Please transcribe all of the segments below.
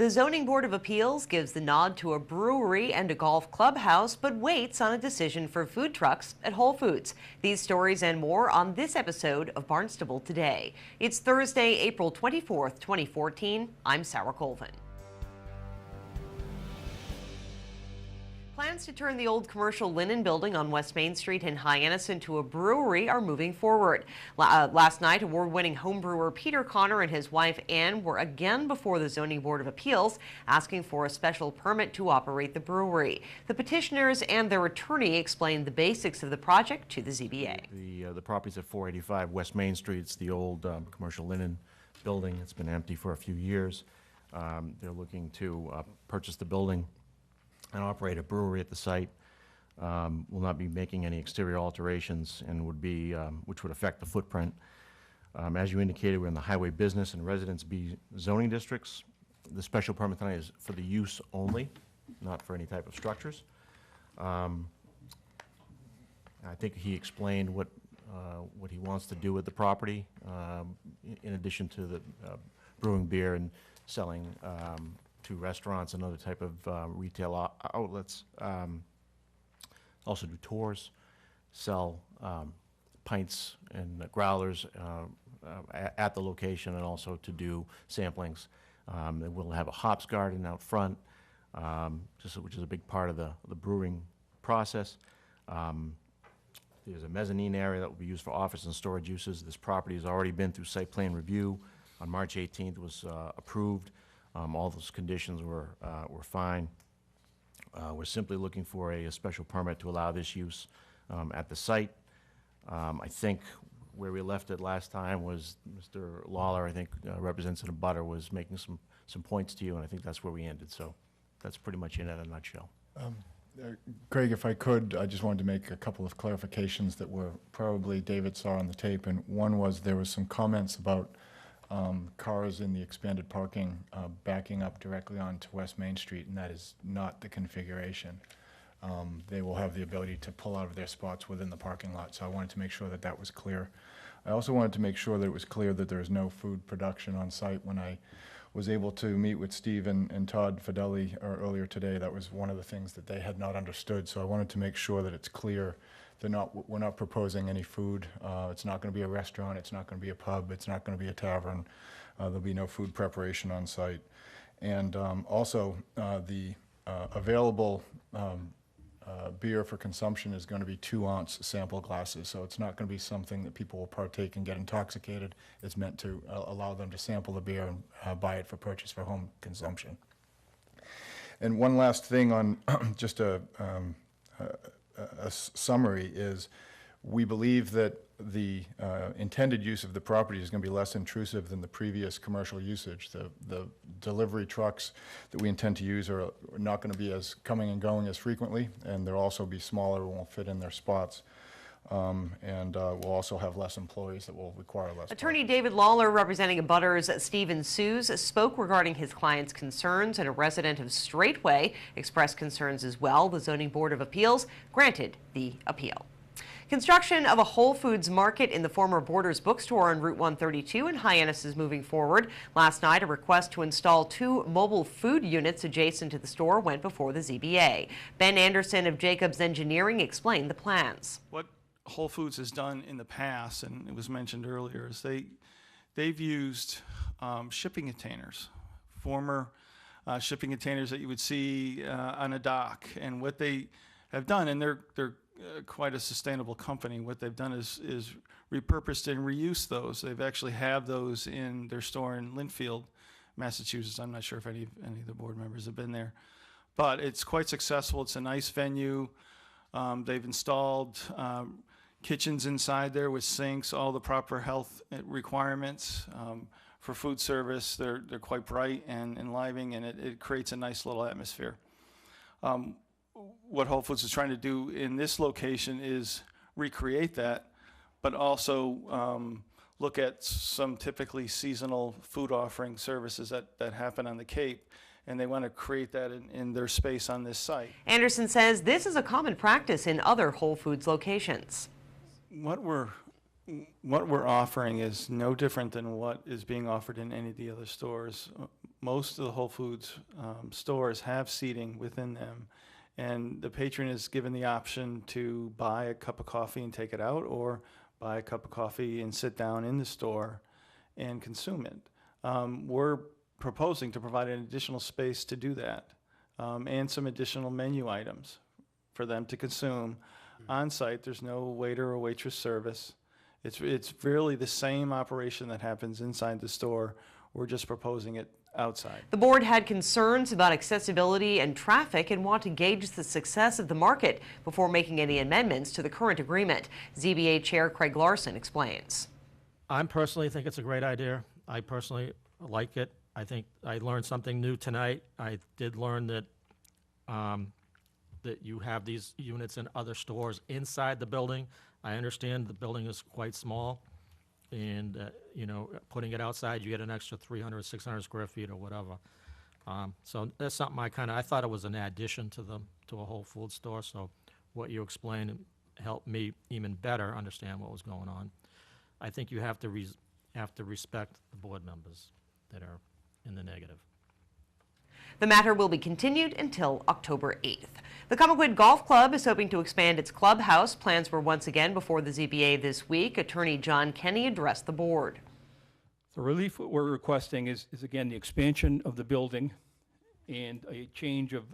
The Zoning Board of Appeals gives the nod to a brewery and a golf clubhouse, but waits on a decision for food trucks at Whole Foods. These stories and more on this episode of Barnstable Today. It's Thursday, April 24th, 2014. I'm Sarah Colvin. Plans to turn the old commercial linen building on West Main Street in Hyannis into a brewery are moving forward. Last night, award-winning homebrewer Peter Connor and his wife Ann were again before the Zoning Board of Appeals, asking for a special permit to operate the brewery. The petitioners and their attorney explained the basics of the project to the ZBA. The property's at 485 West Main Street. It's the old commercial linen building. It's been empty for a few years. They're looking to purchase the building and operate a brewery at the site. Will not be making any exterior alterations and would be, which would affect the footprint. As you indicated, we're in the highway business and residence B zoning districts. The special permit tonight is for the use only, not for any type of structures. I think he explained what he wants to do with the property, in addition to the brewing beer and selling to restaurants and other type of retail outlets. Also do tours, sell pints and growlers at the location, and also to do samplings. They will have a hops garden out front, which is a big part of the brewing process. There's a mezzanine area that will be used for office and storage uses. This property has already been through site plan review. On March 18th was approved. All those conditions were fine. We're simply looking for a special permit to allow this use at the site. I think where we left it last time was Mr. Lawler, I think, Representative Butter, was making some points to you, and I think that's where we ended. So that's pretty much it in a nutshell. Craig, if I could, I just wanted to make a couple of clarifications that were probably David saw on the tape. And one was there was some comments about cars in the expanded parking backing up directly onto West Main Street, and that is not the configuration. They will have the ability to pull out of their spots within the parking lot, so I wanted to make sure that that was clear. I also wanted to make sure that it was clear that there is no food production on site. When I was able to meet with Steve and Todd Fideli earlier today, that was one of the things that they had not understood, so I wanted to make sure that it's clear. We're not proposing any food. It's not going to be a restaurant. It's not going to be a pub. It's not going to be a tavern. There'll be no food preparation on site. And also, the available beer for consumption is going to be 2-ounce sample glasses. So it's not going to be something that people will partake and get intoxicated. It's meant to allow them to sample the beer and buy it for purchase for home consumption. And one last thing on just a summary is we believe that the intended use of the property is going to be less intrusive than the previous commercial usage. The delivery trucks that we intend to use are not going to be as coming and going as frequently, and they'll also be smaller, won't fit in their spots. And we'll also have less employees that will require less. Attorney David Lawler, representing abutters Stephen Sues, spoke regarding his client's concerns, and a resident of Straightway expressed concerns as well. The Zoning Board of Appeals granted the appeal. Construction of a Whole Foods market in the former Borders bookstore on Route 132 in Hyannis is moving forward. Last night, a request to install 2 mobile food units adjacent to the store went before the ZBA. Ben Anderson of Jacobs Engineering explained the plans. What Whole Foods has done in the past, and it was mentioned earlier, is they've used shipping containers, former shipping containers that you would see on a dock. And what they have done, and they're quite a sustainable company, what they've done is repurposed and reused those. They've actually have those in their store in Lynnfield, Massachusetts. I'm not sure if any of the board members have been there, but it's quite successful. It's a nice venue. They've installed kitchens inside there with sinks, all the proper health requirements for food service. They're quite bright and enlivening, and it creates a nice little atmosphere. What Whole Foods is trying to do in this location is recreate that, but also look at some typically seasonal food offering services that happen on the Cape, and they want to create that in their space on this site. Anderson says this is a common practice in other Whole Foods locations. What we're offering is no different than what is being offered in any of the other stores. most of the Whole Foods stores have seating within them, and the patron is given the option to buy a cup of coffee and take it out, or buy a cup of coffee and sit down in the store and consume it. We're proposing to provide an additional space to do that, and some additional menu items for them to consume on site. There's no waiter or waitress service. It's really the same operation that happens inside the store. We're just proposing it outside. The board had concerns about accessibility and traffic and want to gauge the success of the market before making any amendments to the current agreement. ZBA Chair Craig Larson explains. I personally think it's a great idea. I personally like it. I think I learned something new tonight. I did learn that that you have these units in other stores inside the building. I understand the building is quite small, and you know, putting it outside, you get an extra 300, 600 square feet or whatever. So that's something I thought it was an addition to a Whole Foods store. So what you explained helped me even better understand what was going on. I think you have to respect the board members that are in the negative. The matter will be continued until October 8th. The Comaquid Golf Club is hoping to expand its clubhouse. Plans were once again before the ZBA this week. Attorney John Kenny addressed the board. The relief we're requesting is again, the expansion of the building and a change of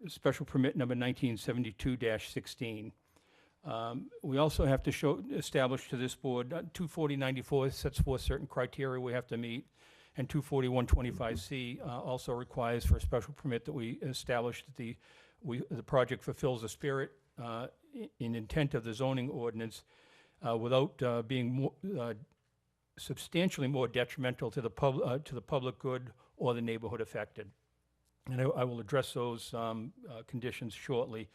special permit number 1972-16. We also have to establish to this board, 24094 sets forth certain criteria we have to meet, and 24125C also requires for a special permit that we establish that the project fulfills the spirit and intent of the zoning ordinance without being substantially more detrimental to the public good or the neighborhood affected. And I will address those conditions shortly.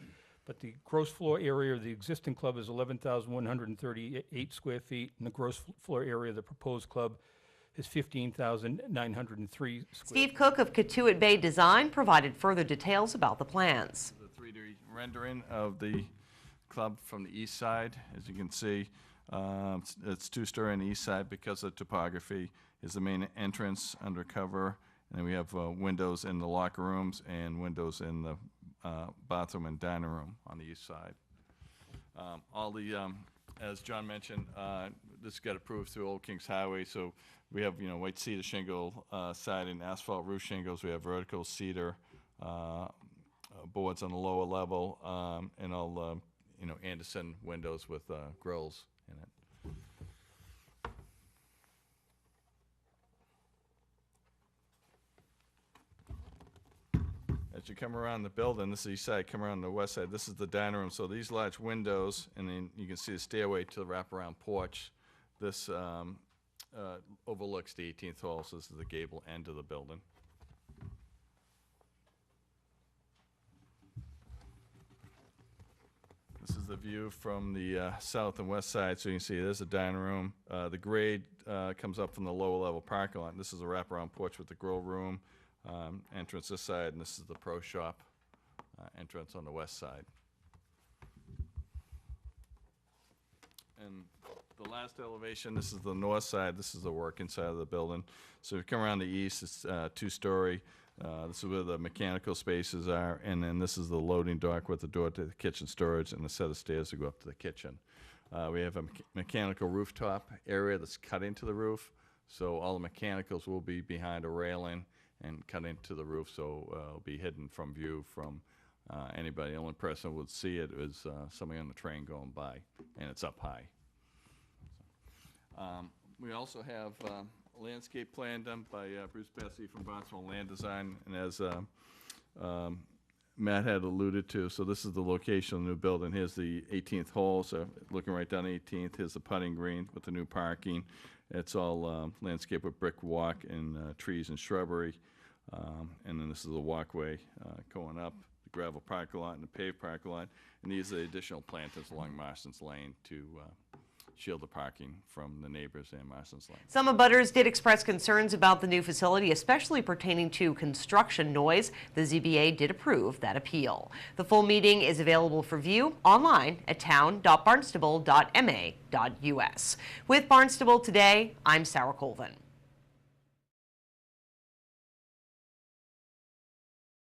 But the gross floor area of the existing club is 11,138 square feet, and the gross floor area of the proposed club is 15,903 square. Steve Cook of Katuitt Bay Design provided further details about the plans. The 3D rendering of the club from the east side, as you can see, it's two-story on the east side because of topography. Is the main entrance undercover, and then we have windows in the locker rooms and windows in the bathroom and dining room on the east side. All the, as John mentioned, this got approved through Old Kings Highway, so we have, white cedar shingle siding, asphalt roof shingles. We have vertical cedar boards on the lower level, and all, Anderson windows with grills in it. As you come around the building, this is the east side, come around the west side, this is the dining room. So these large windows, and then you can see the stairway to the wraparound porch. This overlooks the 18th hole, so this is the gable end of the building. This is the view from the south and west side, so you can see there's the dining room. The grade comes up from the lower level parking lot. This is a wraparound porch with the grill room. Entrance this side, and this is the pro shop entrance on the west side. And the last elevation, this is the north side. This is the working side of the building. So if you come around the east, it's two-story. This is where the mechanical spaces are, and then this is the loading dock with the door to the kitchen storage and a set of stairs to go up to the kitchen. We have a mechanical rooftop area that's cut into the roof, so all the mechanicals will be behind a railing and cut into the roof, so it'll be hidden from view from anybody. The only person who would see it is somebody on the train going by, and it's up high. We also have a landscape plan done by Bruce Bessie from Barnstable Land Design, and as Matt had alluded to, so this is the location of the new building. Here's the 18th hole, so looking right down the 18th, here's the putting green with the new parking. It's all landscape with brick walk and trees and shrubbery. And then this is the walkway going up, the gravel parking lot and the paved parking lot. And these are the additional planters along Marston's Lane to shield the parking from the neighbors in Marston's Lane. Some abutters did express concerns about the new facility, especially pertaining to construction noise. The ZBA did approve that appeal. The full meeting is available for view online at town.barnstable.ma.us. With Barnstable Today, I'm Sarah Colvin.